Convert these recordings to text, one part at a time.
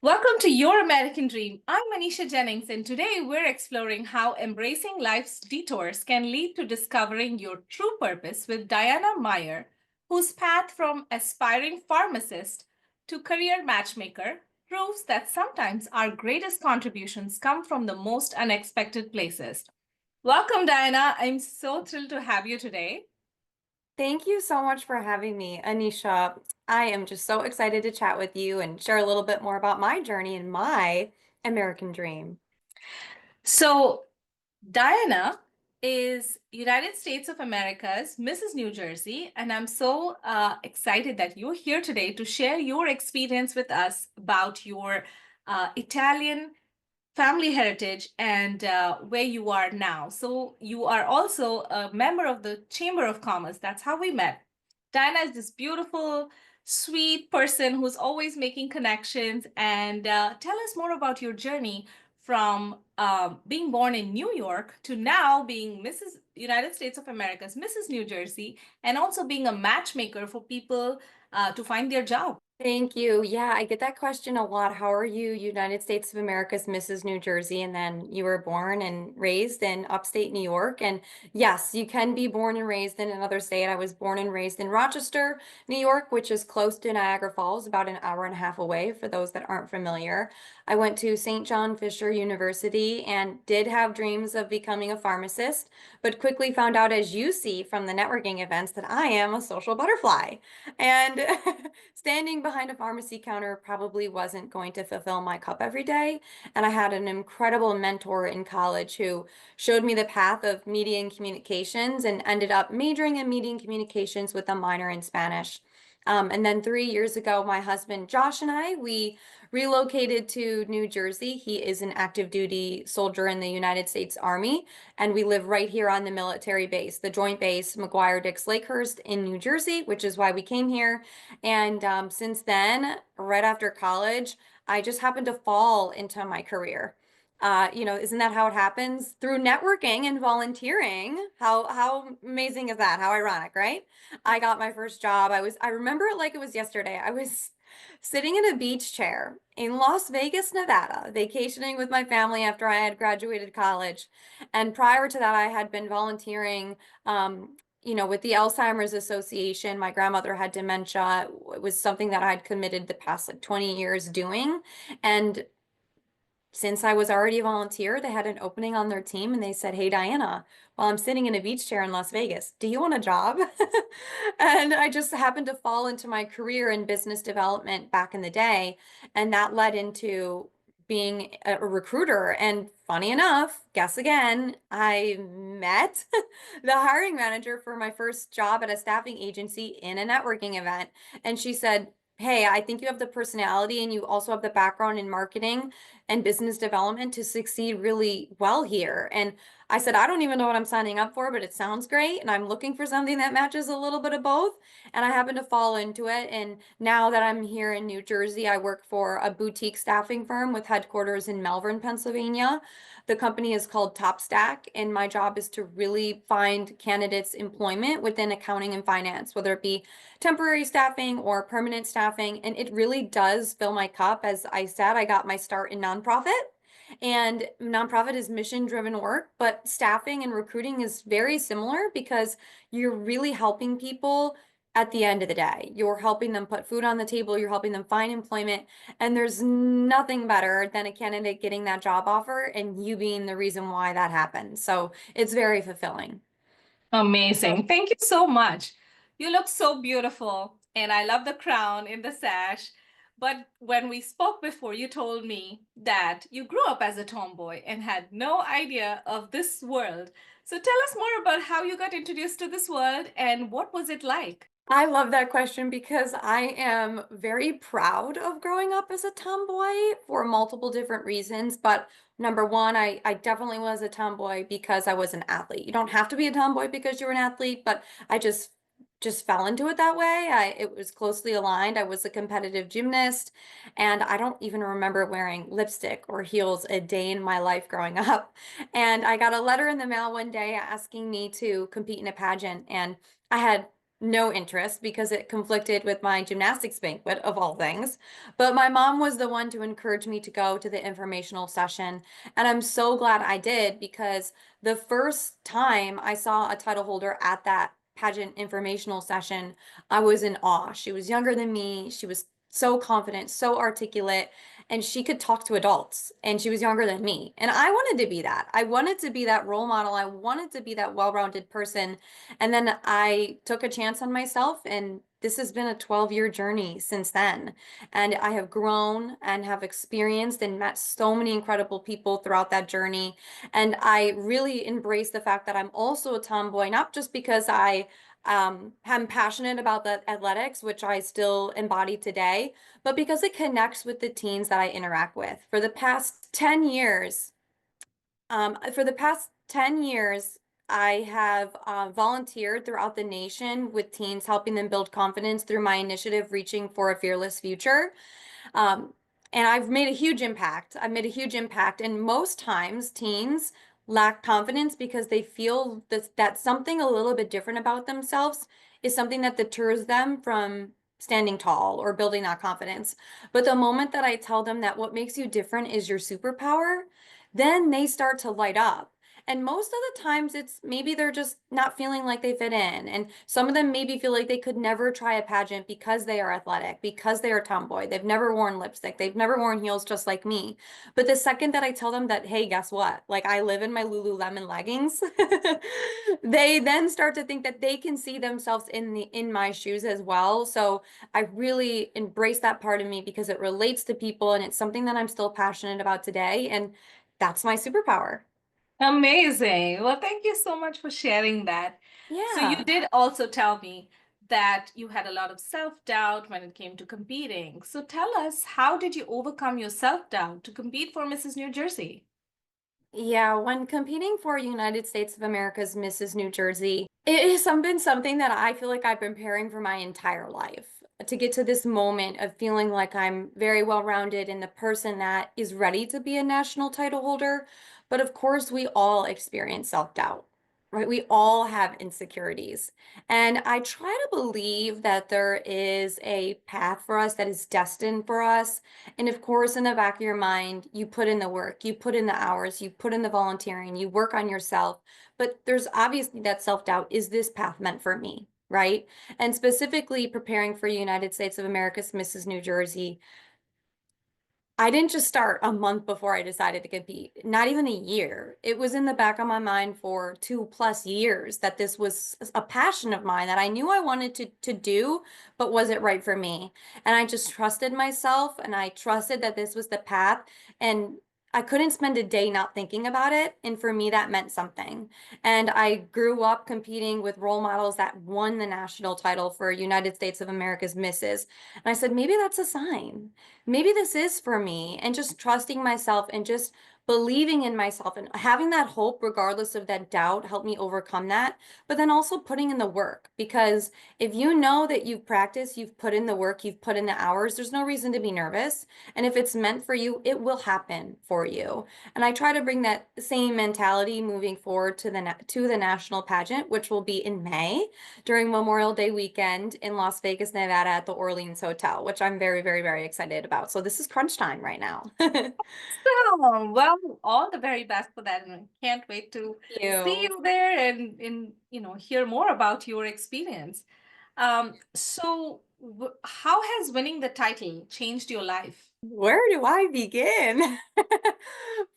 Welcome to Your American Dream. I'm Manisha Jennings, and today we're exploring how embracing life's detours can lead to discovering your true purpose with Diana Meyer, whose path from aspiring pharmacist to career matchmaker proves that sometimes our greatest contributions come from the most unexpected places. Welcome, Diana. I'm so thrilled to have you today. Thank you so much for having me, Anisha. I am just so excited to chat with you and share a little bit more about my journey and my American dream. So, Diana is United States of America's Mrs. New Jersey, and I'm so excited that you're here today to share your experience with us about your Italian family heritage and where you are now. So you are also a member of the Chamber of Commerce. That's how we met. Diana is this beautiful, sweet person who's always making connections. And tell us more about your journey from being born in New York to now being Mrs. United States of America's Mrs. New Jersey, and also being a matchmaker for people to find their job. Thank you. Yeah, I get that question a lot. How are you, United States of America's Mrs. New Jersey? And then you were born and raised in upstate New York. And yes, you can be born and raised in another state. I was born and raised in Rochester, New York, which is close to Niagara Falls, about an hour and a half away for those that aren't familiar. I went to St. John Fisher University and did have dreams of becoming a pharmacist, but quickly found out, as you see from the networking events, that I am a social butterfly. And standing behind a pharmacy counter probably wasn't going to fulfill my cup every day. And I had an incredible mentor in college who showed me the path of media and communications and ended up majoring in media and communications with a minor in Spanish. And then 3 years ago, my husband Josh and we relocated to New Jersey. He is an active duty soldier in the United States Army, and we live right here on the military base, the Joint Base McGuire-Dix Lakehurst in New Jersey, which is why we came here. And since then, right after college, I just happened to fall into my career. Isn't that how it happens? Through networking and volunteering. How amazing is that? How ironic, right? I got my first job. I remember it like it was yesterday. I was sitting in a beach chair in Las Vegas, Nevada, vacationing with my family after I had graduated college. And prior to that, I had been volunteering with the Alzheimer's Association. My grandmother had dementia. It was something that I'd committed the past like 20 years doing. And since I was already a volunteer, they had an opening on their team and they said, "Hey, Diana, while I'm sitting in a beach chair in Las Vegas, do you want a job?" And I just happened to fall into my career in business development back in the day. And that led into being a recruiter. And funny enough, guess again, I met the hiring manager for my first job at a staffing agency in a networking event. And she said, "Hey, I think you have the personality and you also have the background in marketing and business development to succeed really well here." And I said, "I don't even know what I'm signing up for, but it sounds great. And I'm looking for something that matches a little bit of both." And I happened to fall into it. And now that I'm here in New Jersey, I work for a boutique staffing firm with headquarters in Malvern, Pennsylvania. The company is called Top Stack, and my job is to really find candidates employment within accounting and finance, whether it be temporary staffing or permanent staffing. And it really does fill my cup. As I said, I got my start in nonprofit, and nonprofit is mission-driven work, but staffing and recruiting is very similar because you're really helping people at the end of the day. You're helping them put food on the table, you're helping them find employment, and there's nothing better than a candidate getting that job offer and you being the reason why that happened. So it's very fulfilling. Amazing. Thank you so much. You look so beautiful, and I love the crown in the sash. But when we spoke before, you told me that you grew up as a tomboy and had no idea of this world. So tell us more about how you got introduced to this world and what was it like? I love that question because I am very proud of growing up as a tomboy for multiple different reasons. But number one, I definitely was a tomboy because I was an athlete. You don't have to be a tomboy because you're an athlete, but I just fell into it that way. It was closely aligned. I was a competitive gymnast, and I don't even remember wearing lipstick or heels a day in my life growing up. And I got a letter in the mail one day asking me to compete in a pageant, and I had no interest because it conflicted with my gymnastics banquet of all things. But my mom was the one to encourage me to go to the informational session. And I'm so glad I did because the first time I saw a title holder at that pageant informational session, I was in awe. She was younger than me. She was so confident, so articulate, and she could talk to adults, and she was younger than me. And I wanted to be that. I wanted to be that role model. I wanted to be that well-rounded person. And then I took a chance on myself, and this has been a 12-year journey since then. And I have grown and have experienced and met so many incredible people throughout that journey. And I really embrace the fact that I'm also a tomboy, not just because I'm passionate about the athletics, which I still embody today, but because it connects with the teens that I interact with. For the past 10 years, I have volunteered throughout the nation with teens, helping them build confidence through my initiative, Reaching for a Fearless Future. Um, and I've made a huge impact. I've made a huge impact. And most times teens lack confidence because they feel that something a little bit different about themselves is something that deters them from standing tall or building that confidence. But the moment that I tell them that what makes you different is your superpower, then they start to light up. And most of the times it's maybe they're just not feeling like they fit in. And some of them maybe feel like they could never try a pageant because they are athletic, because they are tomboy. They've never worn lipstick. They've never worn heels just like me. But the second that I tell them that, hey, guess what? Like I live in my Lululemon leggings, they then start to think that they can see themselves in my shoes as well. So I really embrace that part of me because it relates to people and it's something that I'm still passionate about today. And that's my superpower. Amazing. Well, thank you so much for sharing that. So you Yeah. did also tell me that you had a lot of self-doubt when it came to competing. So tell us, how did you overcome your self-doubt to compete for Mrs. New Jersey? Yeah, when competing for United States of America's Mrs. New Jersey, it has been something that I feel like I've been preparing for my entire life to get to this moment of feeling like I'm very well-rounded and the person that is ready to be a national title holder. But of course, we all experience self-doubt, right? We all have insecurities. And I try to believe that there is a path for us that is destined for us. And of course, in the back of your mind, you put in the work, you put in the hours, you put in the volunteering, you work on yourself. But there's obviously that self-doubt. Is this path meant for me? Right? And specifically preparing for United States of America's Mrs. New Jersey, I didn't just start a month before I decided to compete, not even a year. It was in the back of my mind for 2+ years that this was a passion of mine that I knew I wanted to do, but was it right for me? And I just trusted myself and I trusted that this was the path. And I couldn't spend a day not thinking about it. And for me, that meant something. And I grew up competing with role models that won the national title for United States of America's Misses. And I said, maybe that's a sign, maybe this is for me, and just trusting myself and just believing in myself and having that hope regardless of that doubt helped me overcome that. But then also putting in the work, because if you know that you've practiced, you've put in the work, you've put in the hours, there's no reason to be nervous. And if it's meant for you, it will happen for you. And I try to bring that same mentality moving forward to the national pageant, which will be in May during Memorial Day weekend in Las Vegas, Nevada at the Orleans Hotel, which I'm very, very, very excited about. So this is crunch time right now. Thank So, well, all the very best for that, and I can't wait to see you. you there and hear more about your experience. So how has winning the title changed your life? Where do I begin?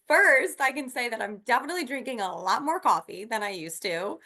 First, I can say that I'm definitely drinking a lot more coffee than I used to.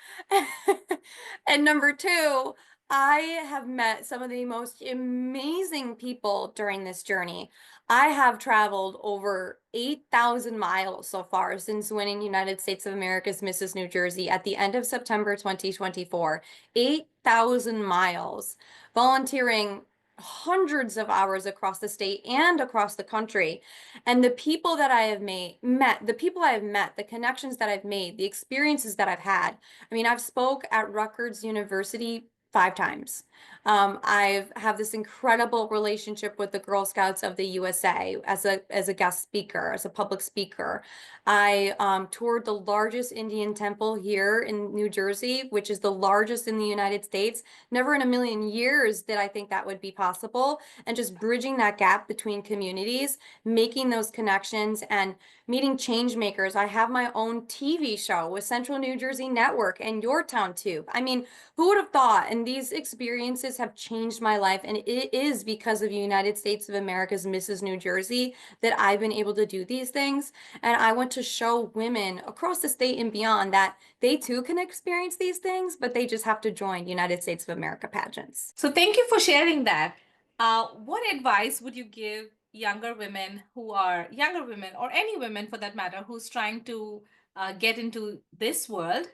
And number two, I have met some of the most amazing people during this journey. I have traveled over 8,000 miles so far since winning United States of America's Mrs. New Jersey at the end of September 2024. 8,000 miles, volunteering hundreds of hours across the state and across the country. And the people that I have the people I have met, the connections that I've made, the experiences that I've had. I mean, I've spoke at Rutgers University 5 times. I've have this incredible relationship with the Girl Scouts of the USA as a guest speaker, as a public speaker. I toured the largest Indian temple here in New Jersey, which is the largest in the United States. Never in a million years did I think that would be possible. And just bridging that gap between communities, making those connections, and meeting change makers. I have my own TV show with Central New Jersey Network and Your Town Tube. I mean, who would have thought? And these experiences have changed my life. And it is because of United States of America's Mrs. New Jersey that I've been able to do these things. And I want to show women across the state and beyond that they too can experience these things, but they just have to join United States of America pageants. So thank you for sharing that. What advice would you give younger women who are younger women, or any women for that matter, who's trying to get into this world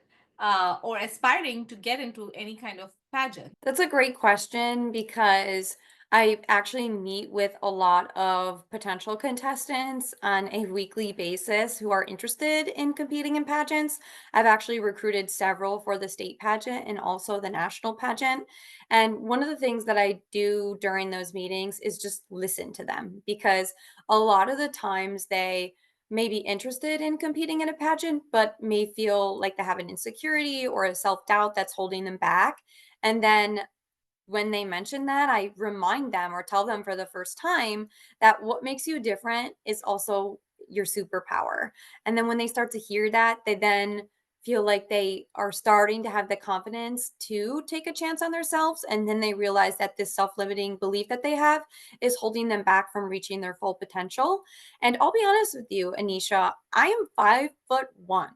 or aspiring to get into any kind of pageant? That's a great question because I actually meet with a lot of potential contestants on a weekly basis who are interested in competing in pageants. I've actually recruited several for the state pageant and also the national pageant. And one of the things that I do during those meetings is just listen to them because a lot of the times they may be interested in competing in a pageant, but may feel like they have an insecurity or a self doubt that's holding them back. And then when they mention that, I remind them or tell them for the first time that what makes you different is also your superpower. And then when they start to hear that, they then feel like they are starting to have the confidence to take a chance on themselves. And then they realize that this self limiting belief that they have is holding them back from reaching their full potential. And I'll be honest with you, Anisha, I am 5'1".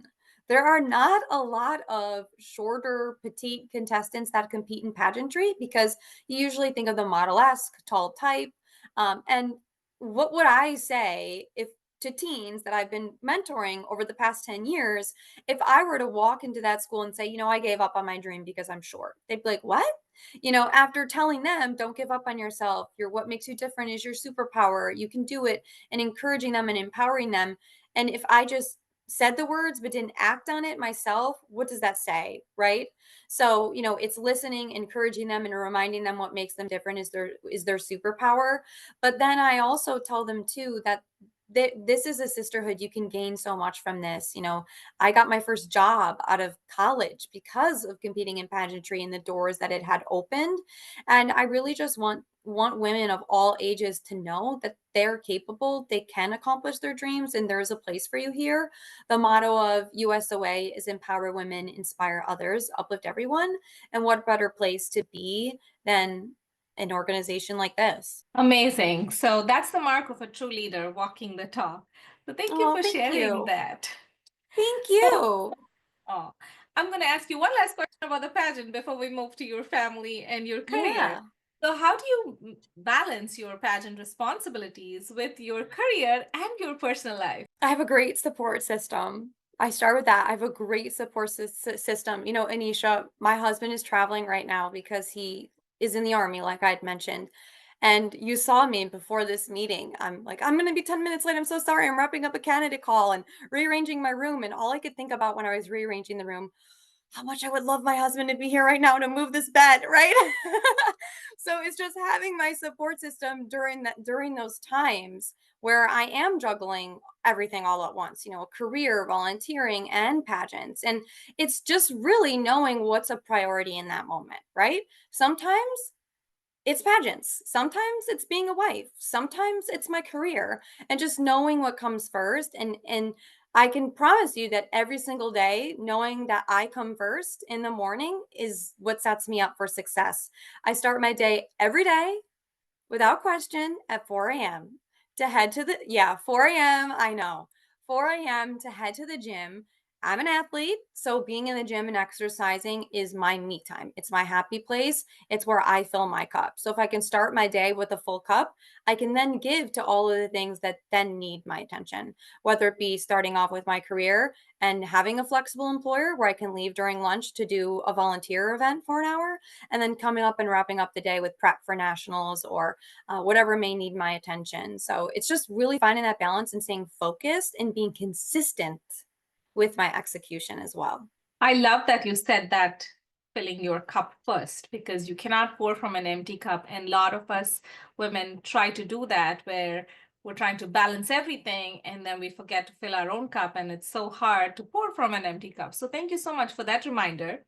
There are not a lot of shorter, petite contestants that compete in pageantry because you usually think of the model-esque, tall type. And what would I say if to teens that I've been mentoring over the past 10 years, if I were to walk into that school and say, I gave up on my dream because I'm short, they'd be like, what? After telling them, don't give up on yourself. What makes you different is your superpower. You can do it, and encouraging them and empowering them. And if I just said the words but didn't act on it myself, what does that say, right? So, it's listening, encouraging them, and reminding them what makes them different is their superpower. But then I also tell them too that this is a sisterhood. You can gain so much from this. I got my first job out of college because of competing in pageantry and the doors that it had opened. And I really just want women of all ages to know that they're capable, they can accomplish their dreams, and there's a place for you here. The motto of USOA is empower women, inspire others, uplift everyone. And what better place to be than an organization like this? Amazing. So that's the mark of a true leader, walking the talk. So thank you Oh, for thank sharing you. that. Thank So, you. oh, I'm going to ask you one last question about the pageant before we move to your family and your career. Yeah. So, how do you balance your pageant responsibilities with your career and your personal life? I have a great support system. I start with that. I have a great support system. Anisha, my husband is traveling right now because he is in the army, like I'd mentioned. And you saw me before this meeting. I'm like, I'm going to be 10 minutes late. I'm so sorry. I'm wrapping up a candidate call and rearranging my room. And all I could think about when I was rearranging the room, how much I would love my husband to be here right now to move this bed, right? So it's just having my support system during those times where I am juggling everything all at once, a career, volunteering, and pageants. And it's just really knowing what's a priority in that moment, right? Sometimes it's pageants. Sometimes it's being a wife. Sometimes it's my career, and just knowing what comes first. And I can promise you that every single day, knowing that I come first in the morning is what sets me up for success. I start my day every day without question at 4 a.m. to head to the, yeah, 4 a.m. I know, 4 a.m. to head to the gym. I'm an athlete, so being in the gym and exercising is my me time. It's my happy place. It's where I fill my cup. So if I can start my day with a full cup, I can then give to all of the things that then need my attention, whether it be starting off with my career and having a flexible employer where I can leave during lunch to do a volunteer event for an hour, and then coming up and wrapping up the day with prep for nationals or whatever may need my attention. So it's just really finding that balance and staying focused and being consistent with my execution as well. I love that you said that filling your cup first, because you cannot pour from an empty cup. And a lot of us women try to do that, where we're trying to balance everything and then we forget to fill our own cup, and it's so hard to pour from an empty cup. So thank you so much for that reminder.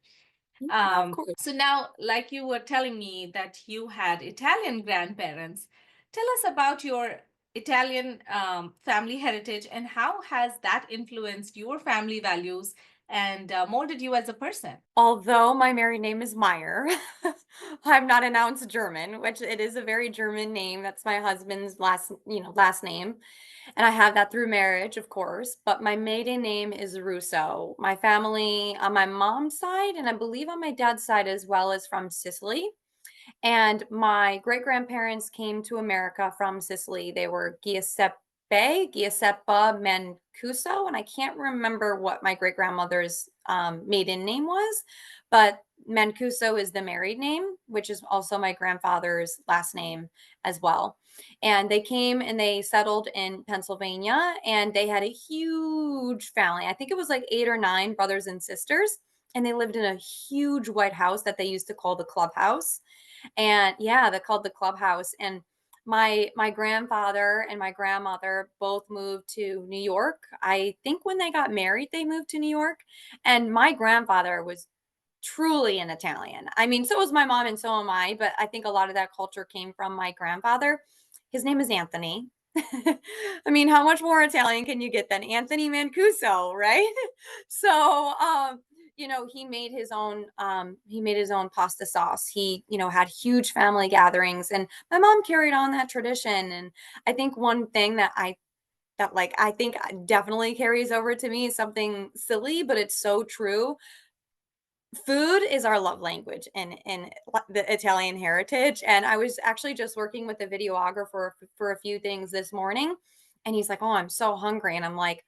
Yeah, of course. So now, like you were telling me that you had Italian grandparents, tell us about your Italian family heritage, and how has that influenced your family values and molded you as a person? Although my married name is Meyer, I'm not an ounce German, which it is a very German name. That's my husband's last name. And I have that through marriage, of course, but my maiden name is Russo. My family on my mom's side, and I believe on my dad's side as well, is from Sicily. And my great grandparents came to America from Sicily. They were Giuseppe Mancuso, and I can't remember what my great grandmother's maiden name was, but Mancuso is the married name, which is also my grandfather's last name as well. And they came and they settled in Pennsylvania, and they had a huge family. I think it was like 8 or 9 brothers and sisters, and they lived in a huge white house that they used to call the clubhouse. And yeah, they called the clubhouse. And my grandfather and my grandmother both moved to New York. I think when they got married, they moved to New York. And my grandfather was truly an Italian. I mean, so was my mom and so am I, but I think a lot of that culture came from my grandfather. His name is Anthony. I mean, how much more Italian can you get than Anthony Mancuso, right? So, he made his own pasta sauce. He, had huge family gatherings, and my mom carried on that tradition. And I think one thing I think definitely carries over to me is something silly, but it's so true. Food is our love language in the Italian heritage. And I was actually just working with a videographer for a few things this morning, and he's like, "Oh, I'm so hungry." And I'm like,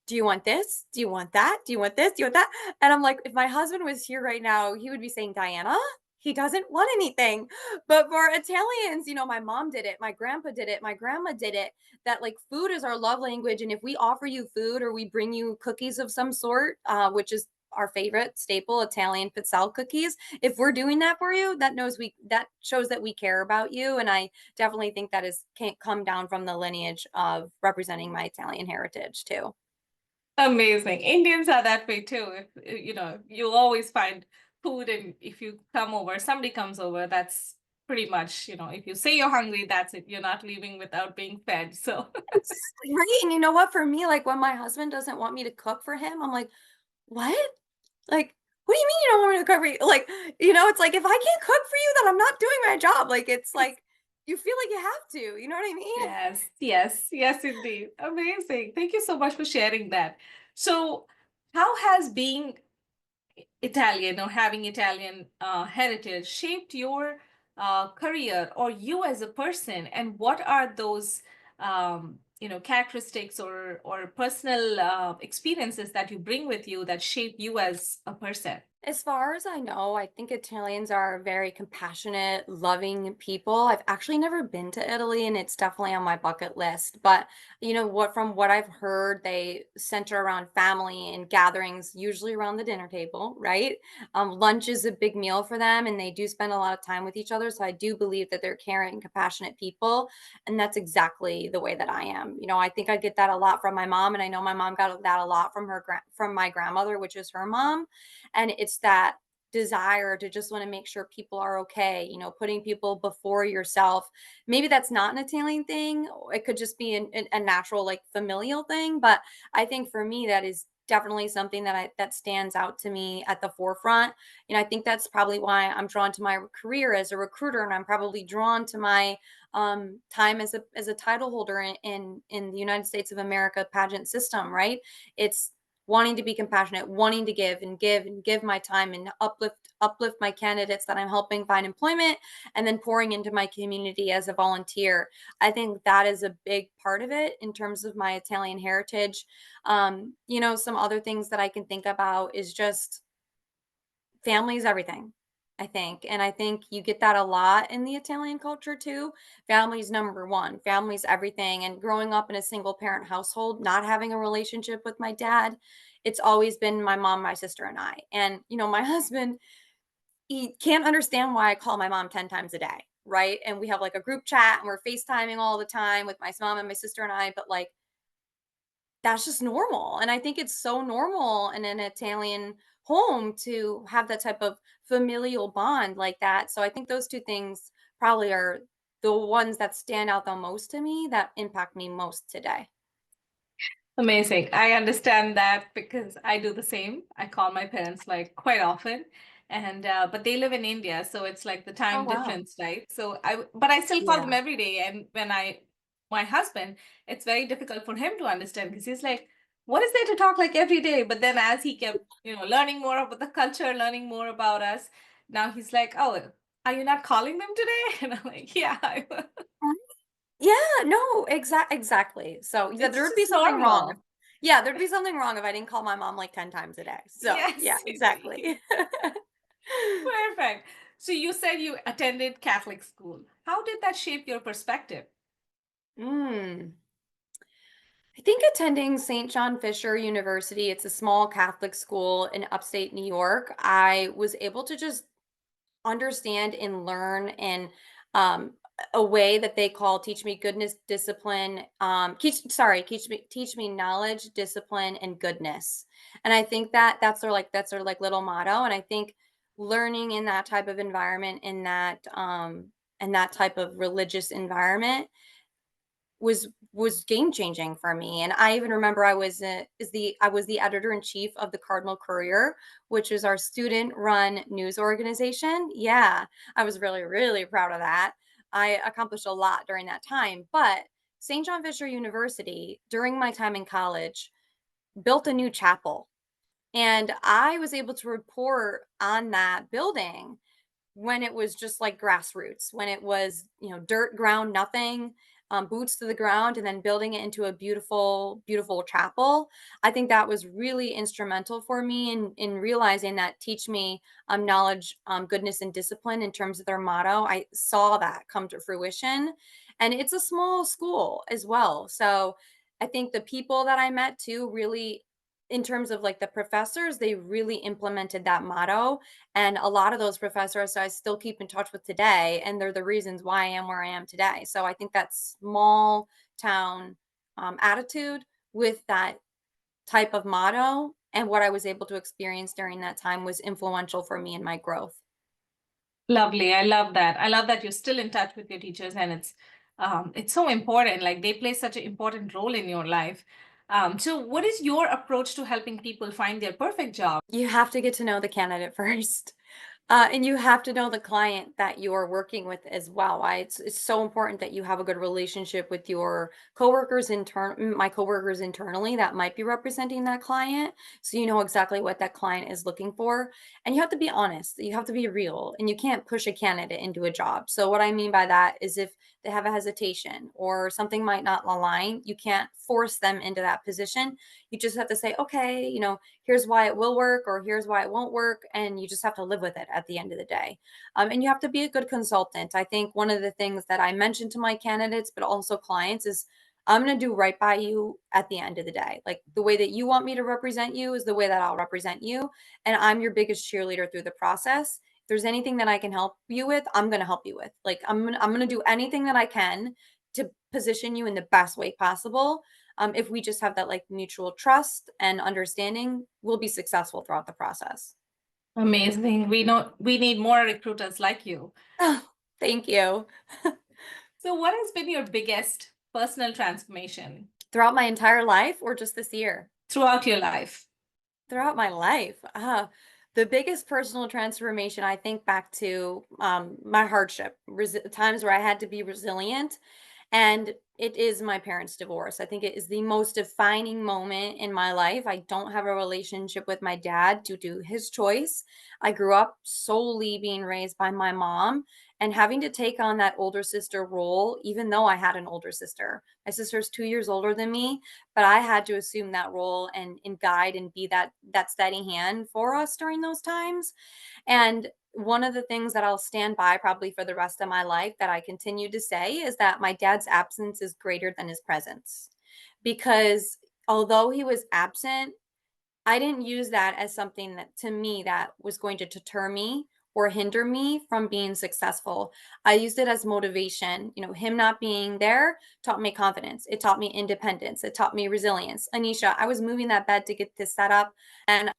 "Do you want this? Do you want that? Do you want this? Do you want that?" And I'm like, if my husband was here right now, he would be saying, "Diana, he doesn't want anything." But for Italians, my mom did it, my grandpa did it, my grandma did it, that like food is our love language. And if we offer you food or we bring you cookies of some sort, which is our favorite staple, Italian pizzelle cookies, if we're doing that for you, that shows that we care about you. And I definitely think that can't come down from the lineage of representing my Italian heritage too. Amazing. Indians are that way too. If you'll always find food, and if you come over, somebody comes over, that's pretty much, if you say you're hungry, that's it. You're not leaving without being fed. So Yes, right. And you know what? For me, like when my husband doesn't want me to cook for him, I'm like, what? Like, what do you mean you don't want me to cook for you? Like, it's like if I can't cook for you, then I'm not doing my job. Like, it's like you feel like you have to. You know what I mean? yes, yes, yes, indeed. Amazing. Thank you so much for sharing that. So, how has being Italian or having Italian heritage shaped your career or you as a person? And what are those, characteristics or personal experiences that you bring with you that shape you as a person? As far as I know, I think Italians are very compassionate, loving people. I've actually never been to Italy, and it's definitely on my bucket list. But from what I've heard, they center around family and gatherings, usually around the dinner table, right? Lunch is a big meal for them, and they do spend a lot of time with each other. So I do believe that they're caring, compassionate people, and that's exactly the way that I am. I think I get that a lot from my mom, and I know my mom got that a lot from my grandmother, which is her mom. And it's that desire to just want to make sure people are okay, putting people before yourself. Maybe that's not an Italian thing. It could just be a natural, like familial thing. But I think for me, that is definitely something that stands out to me at the forefront. I think that's probably why I'm drawn to my career as a recruiter, and I'm probably drawn to my time as a title holder in the United States of America pageant system, right? It's wanting to be compassionate, wanting to give my time and uplift my candidates that I'm helping find employment, and then pouring into my community as a volunteer. I think that is a big part of it in terms of my Italian heritage. Some other things that I can think about is just family is everything, I think. And I think you get that a lot in the Italian culture too. Family's number one, family's everything. And growing up in a single parent household, not having a relationship with my dad, it's always been my mom, my sister, and I. And, my husband, he can't understand why I call my mom 10 times a day, right? And we have like a group chat and we're FaceTiming all the time with my mom and my sister and I, but like that's just normal. And I think it's so normal in an Italian home to have that type of familial bond like that. So I think those two things probably are the ones that stand out the most to me that impact me most today. Amazing. I understand that because I do the same. I call my parents like quite often, and but they live in India, so it's like the Oh, time wow. difference, right? But I still call them Yeah. every day. And my husband, it's very difficult for him to understand because he's like, what is there to talk like every day? But then as he kept, learning more about the culture, learning more about us, now he's like, oh, are you not calling them today? And I'm like, yeah, I will. Mhm. Yeah, no, exactly. So yeah, It's there would be just something wrong. normal. Yeah, there'd be something wrong if I didn't call my mom like 10 times a day. So yeah, Yes, indeed. exactly. Perfect. So you said you attended Catholic school. How did that shape your perspective? Mm. I think attending St. John Fisher University, it's a small Catholic school in upstate New York, I was able to just understand and learn in um, a way that they call teach me goodness, discipline, teach me knowledge, discipline, and goodness. And I think that that's their like little motto. And I think learning in that type of environment, in that and that type of religious environment was game changing for me. And I even remember I was the editor in chief of the Cardinal Courier, which is our student run news organization. Yeah, I was really proud of that. I accomplished a lot during that time. But St. John Fisher University, during my time in college, built a new chapel. And I was able to report on that building when it was just like grassroots, when it was, dirt ground, nothing, boots to the ground, and then building it into a beautiful chapel. I think that was really instrumental for me in realizing that teach me knowledge, goodness, and discipline in terms of their motto. I saw that come to fruition. And it's a small school as well. So I think the people that I met too really, in terms of like the professors, they really implemented that motto, and a lot of those professors I still keep in touch with today, and they're the reasons why I am where I am today. So I think that small town attitude with that type of motto and what I was able to experience during that time was influential for me in my growth. Lovely. I love that. I love that you're still in touch with your teachers, and it's so important. Like they play such an important role in your life. So what is your approach to helping people find their perfect job? You have to get to know the candidate first. And you have to know the client that you're working with as well. Why it's so important that you have a good relationship with your my coworkers internally that might be representing that client, so you know exactly what that client is looking for. And you have to be honest. You have to be real, and you can't push a candidate into a job. So what I mean by that is if they have a hesitation or something might not align, you can't force them into that position. You just have to say, okay, here's why it will work or here's why it won't work, and you just have to live with it at the end of the day. And you have to be a good consultant. I think one of the things that I mention to my candidates but also clients is I'm going to do right by you at the end of the day. Like the way that you want me to represent you is the way that I'll represent you, and I'm your biggest cheerleader through the process. If there's anything that I can help you with, I'm going to help you with. Like I'm going to do anything that I can to position you in the best way possible. If we just have that like mutual trust and understanding, we'll be successful throughout the process. Amazing. We know we need more recruiters like you. Oh, thank you. So what has been your biggest personal transformation Throughout my entire life or just this year? throughout your life? Throughout my life, the biggest personal transformation I think back to my hardship, times where I had to be resilient, and it is my parents' divorce. I think it is the most defining moment in my life. I don't have a relationship with my dad due to his choice. I grew up solely being raised by my mom and having to take on that older sister role, even though I had an older sister. My sister's 2 years older than me, but I had to assume that role and guide and be that steady hand for us during those times. And one of the things that I'll stand by probably for the rest of my life that I continue to say is that my dad's absence is greater than his presence. Because although he was absent, I didn't use that as something that to me that was going to deter me or hinder me from being successful. I used it as motivation. Him not being there taught me confidence. It taught me independence. It taught me resilience. Anisha, I was moving that bed to get this set up, and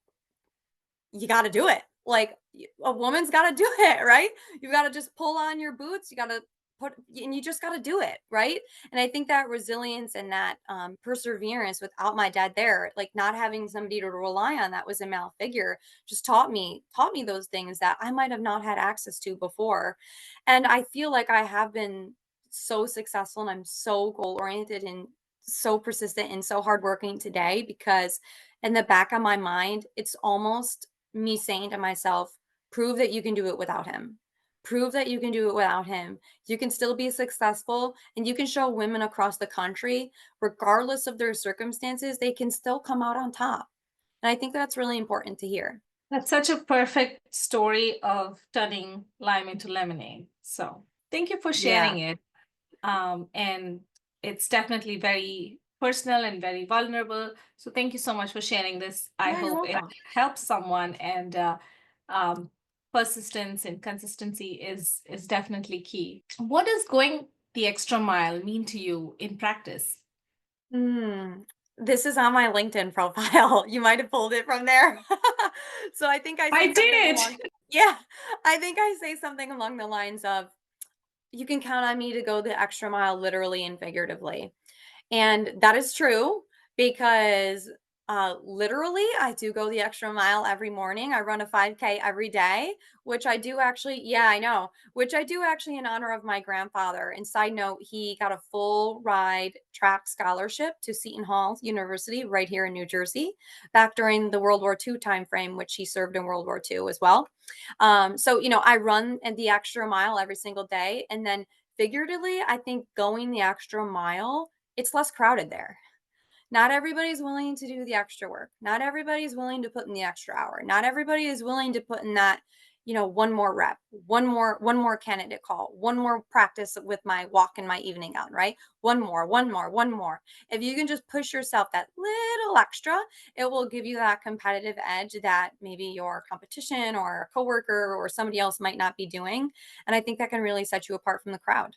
you got to do it. Like, a woman's got to do it, right? You got to just pull on your boots. You got to and you just got to do it, right? And I think that resilience and that perseverance without my dad there, like not having somebody to rely on that was a male figure, just taught me those things that I might have not had access to before. And I feel like I have been so successful, and I'm so goal oriented and so persistent and so hardworking today because in the back of my mind, it's almost me saying to myself, prove that you can do it without him. Prove that you can do it without him. You can still be successful, and you can show women across the country, regardless of their circumstances, they can still come out on top. And I think that's really important to hear. That's such a perfect story of turning lime into lemonade. So thank you for sharing Yeah. it. And it's definitely very personal and very vulnerable. So thank you so much for sharing this. I Yeah, you're hope it welcome. helps someone. And um, persistence and consistency is definitely key. What does going the extra mile mean to you in practice? Mm, this is on my LinkedIn profile. You might have pulled it from there. So I think I I say something did. along, yeah, I think I say something along the lines of, you can count on me to go the extra mile, literally and figuratively. And that is true because literally, I do go the extra mile every morning. I run a 5K every day, which I do actually, yeah, I know, which I do actually in honor of my grandfather. And side note, he got a full ride track scholarship to Seton Hall University right here in New Jersey back during the World War II timeframe, which he served in World War II as well. So, I run the extra mile every single day. And then figuratively, I think going the extra mile, it's less crowded there. Not everybody's willing to do the extra work. Not everybody's willing to put in the extra hour. Not everybody is willing to put in that, one more rep, one more candidate call, one more practice with my walk in my evening gown, right? One more. If you can just push yourself that little extra, it will give you that competitive edge that maybe your competition or a coworker or somebody else might not be doing. And I think that can really set you apart from the crowd.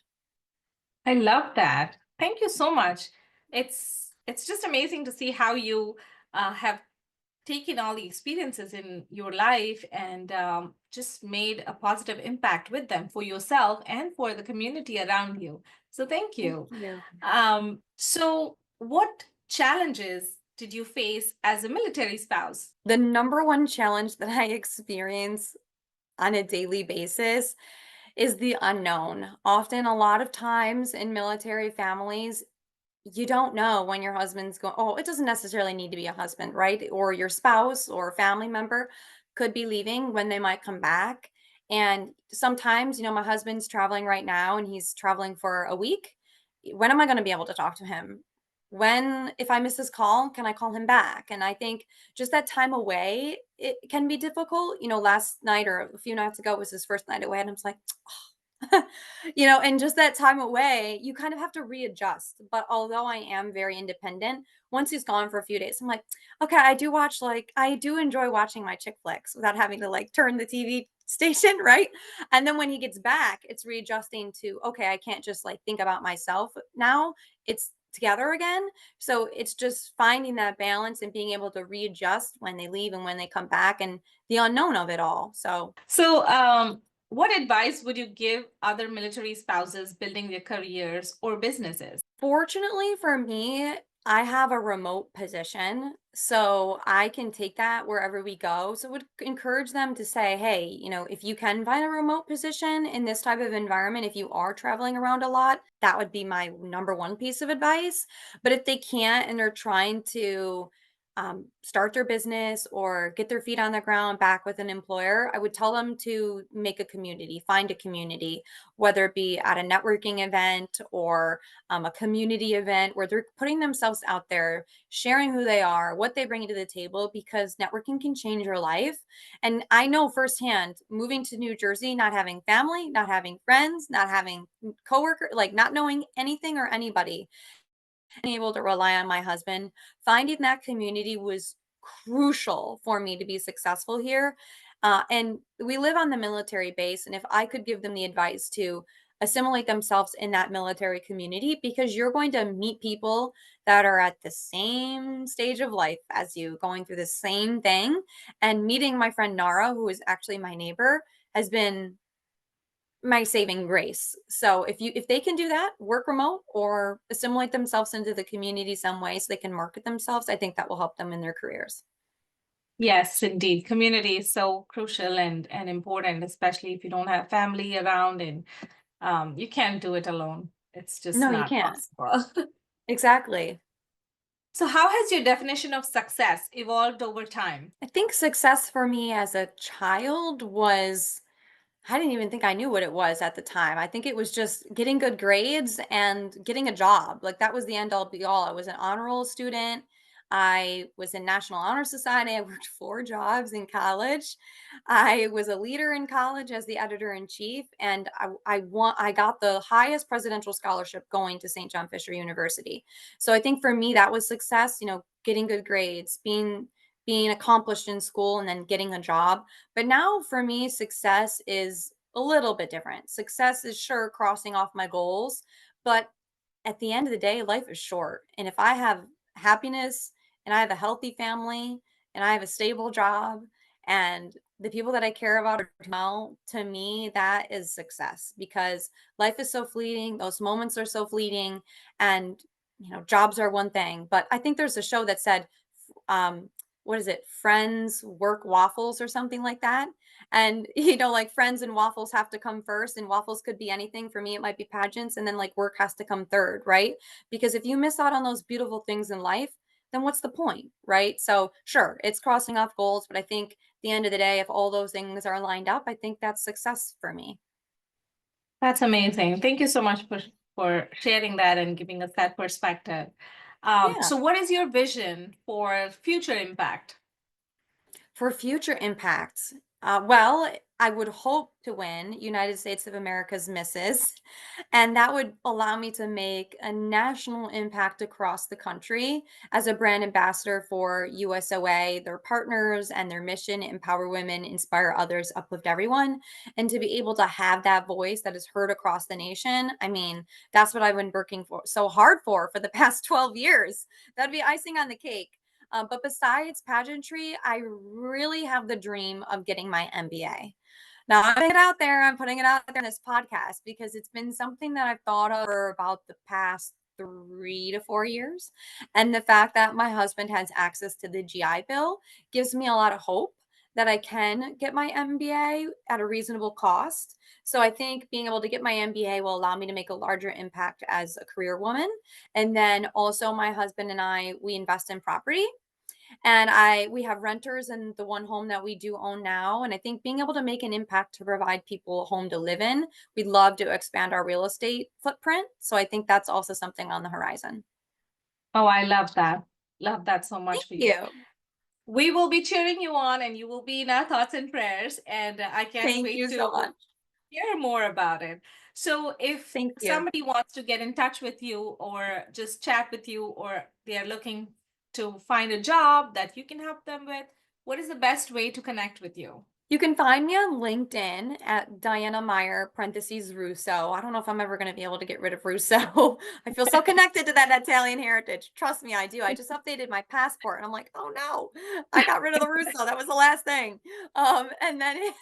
I love that. Thank you so much. It's just amazing to see how you have taken all the experiences in your life and just made a positive impact with them for yourself and for the community around you. So thank Thank you. you. So what challenges did you face as a military spouse? The number one challenge that I experience on a daily basis is the unknown. Often, a lot of times in military families, you don't know when your husband's going. Oh, it doesn't necessarily need to be a husband, right? Or your spouse or a family member could be leaving when they might come back. And sometimes, my husband's traveling right now and he's traveling for a week. When am I going to be able to talk to him? If I miss his call, can I call him back? And I think just that time away, it can be difficult. Last night or a few nights ago was his first night away. And I was like, and just that time away, you kind of have to readjust. But although I am very independent, once he's gone for a few days, I'm like, okay, I do enjoy watching my chick flicks without having to like turn the TV station, right? And then when he gets back, it's readjusting to, okay, I can't just like think about myself now. It's together again. So it's just finding that balance and being able to readjust when they leave and when they come back and the unknown of it all. So So, what advice would you give other military spouses building their careers or businesses? fortunately for me, I have a remote position, so I can take that wherever we go. So I would encourage them to say, hey, if you can find a remote position in this type of environment, if you are traveling around a lot, that would be my number one piece of advice. But if they can't and they're trying to start their business or get their feet on the ground back with an employer, I would tell them to make a community, find a community, whether it be at a networking event or a community event where they're putting themselves out there, sharing who they are, what they bring to the table, because networking can change your life. And I know firsthand, moving to New Jersey, not having family, not having friends, not having coworker, like not knowing anything or anybody, being able to rely on my husband, finding that community was crucial for me to be successful here. And we live on the military base, and if I could give them the advice to assimilate themselves in that military community, because you're going to meet people that are at the same stage of life as you, going through the same thing. And meeting my friend Nara, who is actually my neighbor, has been my saving grace. So if they can do that, work remote or assimilate themselves into the community some way so they can market themselves, I think that will help them in their careers. Yes, indeed. Community is so crucial and important, especially if you don't have family around and you can't do it alone. It's just No, you not can't. possible. Exactly. So, how has your definition of success evolved over time? I think success for me as a child was, I didn't even think I knew what it was at the time. I think it was just getting good grades and getting a job. Like that was the end all be all. I was an honor roll student. I was in National Honor Society. I worked 4 jobs in college. I was a leader in college as the editor in chief, and I got the highest presidential scholarship going to St. John Fisher University. So I think for me that was success. Getting good grades, being accomplished in school, and then getting a job. But now for me, success is a little bit different. Success is sure crossing off my goals, but at the end of the day, life is short. And if I have happiness and I have a healthy family and I have a stable job and the people that I care about are doing well, to me, that is success because life is so fleeting. Those moments are so fleeting. And, jobs are one thing. But I think there's a show that said, um, what is it? Friends work waffles or something like that. And like friends and waffles have to come first, and waffles could be anything. For me, it might be pageants, and then like work has to come third, right? Because if you miss out on those beautiful things in life, then what's the point, right? So sure, it's crossing off goals, but I think at the end of the day, if all those things are lined up, I think that's success for me. That's amazing. Thank you so much for sharing that and giving us that perspective. Yeah. So, what is your vision for future impact? For future impacts, well, I would hope to win United States of America's Misses, and that would allow me to make a national impact across the country as a brand ambassador for USOA, their partners, and their mission: empower women, inspire others, uplift everyone. And to be able to have that voice that is heard across the nation, I mean, that's what I've been working for so hard for the past 12 years. That'd be icing on the cake. But besides pageantry, I really have the dream of getting my MBA. Now I'm putting it out there. I'm putting it out there in this podcast because it's been something that I've thought of for about the past 3 to 4 years. And the fact that my husband has access to the GI Bill gives me a lot of hope that I can get my MBA at a reasonable cost. So I think being able to get my MBA will allow me to make a larger impact as a career woman. And then also my husband and I, we invest in property, and we have renters in the one home that we do own now. And I think being able to make an impact to provide people a home to live in, we'd love to expand our real estate footprint. So I think that's also something on the horizon. Oh, I love that. Love that so Thank much for you. you. We will be cheering you on and you will be in our thoughts and prayers. And I can't Thank wait you so to much. hear more about it. So, if Thank you. somebody wants to get in touch with you or just chat with you, or they are looking to find a job that you can help them with, what is the best way to connect with you? You can find me on LinkedIn at Diana Meyer, parentheses Russo. I don't know if I'm ever going to be able to get rid of Russo. I feel so connected to that Italian heritage. Trust me, I do. I just updated my passport and I'm like, oh no, I got rid of the Russo. That was the last thing. And then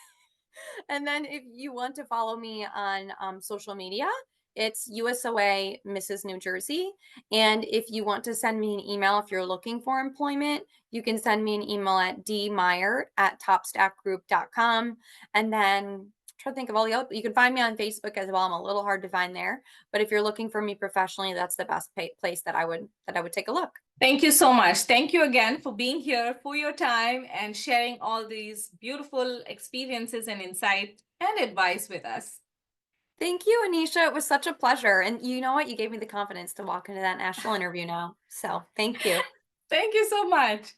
And then if you want to follow me on social media, it's USOA Mrs. New Jersey. And if you want to send me an email, if you're looking for employment, you can send me an email at dmeyer@topstackgroup.com. And then try to think of all the other, you can find me on Facebook as well. I'm a little hard to find there, but if you're looking for me professionally, that's the best place that I would take a look. Thank you so much. Thank you again for being here, for your time, and sharing all these beautiful experiences and insight and advice with us. Thank you, Anisha. It was such a pleasure. And you know what? You gave me the confidence to walk into that national interview now. So thank you. Thank you so much.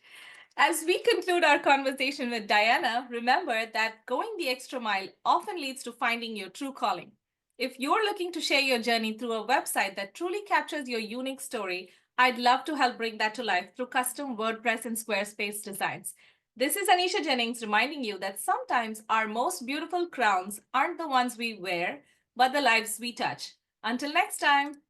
As we conclude our conversation with Diana, remember that going the extra mile often leads to finding your true calling. If you're looking to share your journey through a website that truly captures your unique story, I'd love to help bring that to life through custom WordPress and Squarespace designs. This is Anisha Jennings reminding you that sometimes our most beautiful crowns aren't the ones we wear, but the lives we touch. Until next time.